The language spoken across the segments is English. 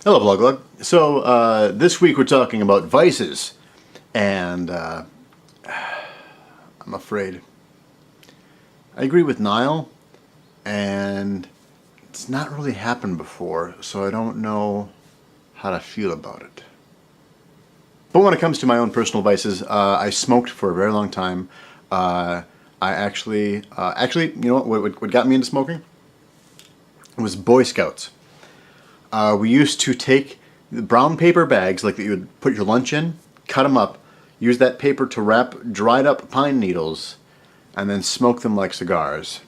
Hello, Vlogalogue. So, this week we're talking about vices, and I'm afraid I agree with Niall, and it's not really happened before, so I don't know how to feel about it. But when it comes to my own personal vices, I smoked for a very long time. I actually, you know what got me into smoking? It was Boy Scouts. We used to take the brown paper bags, like that you would put your lunch in, cut them up, use that paper to wrap dried up pine needles, and then smoke them like cigars.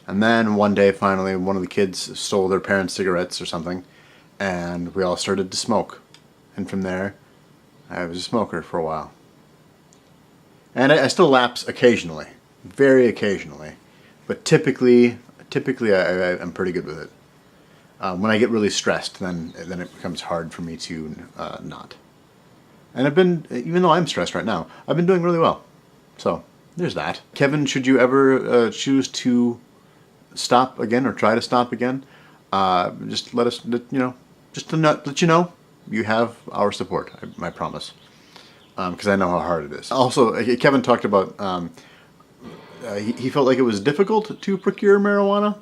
And then one day, finally, one of the kids stole their parents' cigarettes or something, and we all started to smoke. And from there, I was a smoker for a while. And I still lapse occasionally, very occasionally, but typically I'm pretty good with it. When I get really stressed, then it becomes hard for me to not. And I've been, even though I'm stressed right now, I've been doing really well. So there's that. Kevin, should you ever choose to stop again or try to stop again, just let us, just to let you know, you have our support. I promise, because I know how hard it is. Also, Kevin talked about he felt like it was difficult to procure marijuana,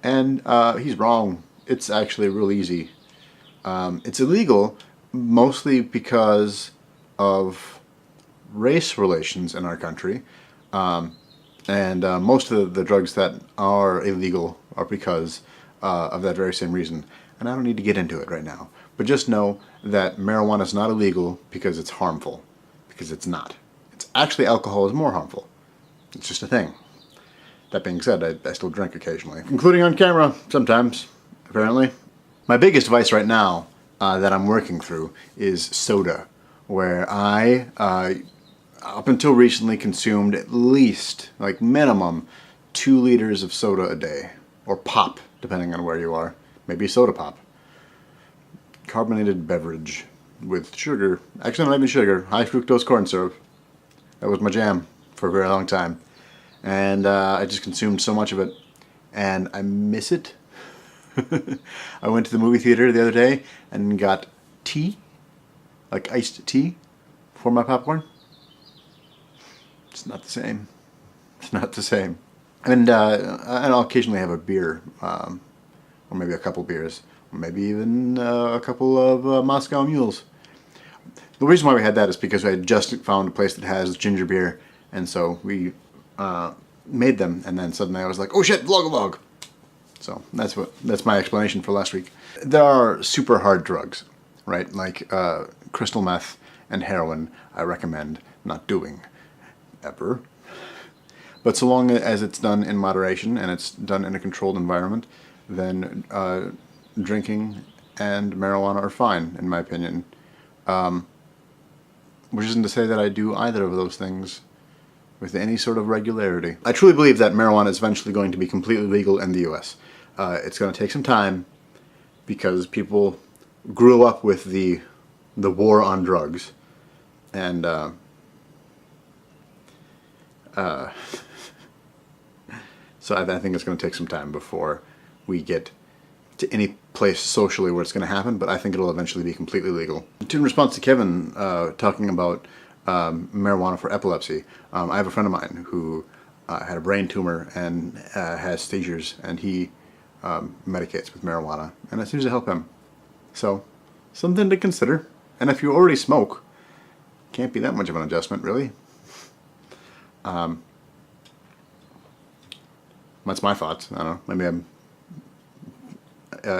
and he's wrong. It's actually real easy. It's illegal mostly because of race relations in our country, and most of the drugs that are illegal are because of that very same reason. And I don't need to get into it right now, but just know that marijuana is not illegal because it's harmful, because it's not. It's actually, alcohol is more harmful. It's just a thing. That being said, I still drink occasionally, including on camera sometimes, apparently. My biggest vice right now that I'm working through is soda, where I, up until recently, consumed at least, like minimum, 2 liters of soda a day. Or pop, depending on where you are. Maybe soda pop. Carbonated beverage with sugar. Actually, not even sugar. High fructose corn syrup. That was my jam for a very long time. And I just consumed so much of it. And I miss it. I went to the movie theater the other day and got tea. Like iced tea for my popcorn. It's not the same. It's not the same. And I'll occasionally have a beer. Or maybe a couple beers. Or maybe even a couple of Moscow Mules. The reason why we had that is because I had just found a place that has ginger beer, and so we made them, and then suddenly I was like, oh shit, Vlogalogue! So that's my explanation for last week. There are super hard drugs, right? Like crystal meth and heroin I recommend not doing, ever. But so long as it's done in moderation and it's done in a controlled environment, then drinking and marijuana are fine, in my opinion. Which isn't to say that I do either of those things with any sort of regularity. I truly believe that marijuana is eventually going to be completely legal in the US. It's going to take some time because people grew up with the war on drugs, and so I think it's going to take some time before we get to any place socially where it's going to happen, but I think it'll eventually be completely legal. In response to Kevin talking about marijuana for epilepsy, I have a friend of mine who had a brain tumor and has seizures, and he medicates with marijuana, and it seems to help him. So, something to consider. And if you already smoke, can't be that much of an adjustment, really. That's my thoughts. I don't know. Maybe I'm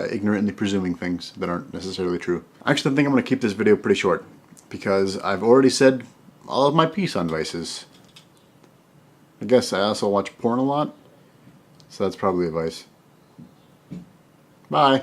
ignorantly presuming things that aren't necessarily true. I actually think I'm going to keep this video pretty short, because I've already said all of my piece on vices. I guess I also watch porn a lot, so that's probably a vice. Bye.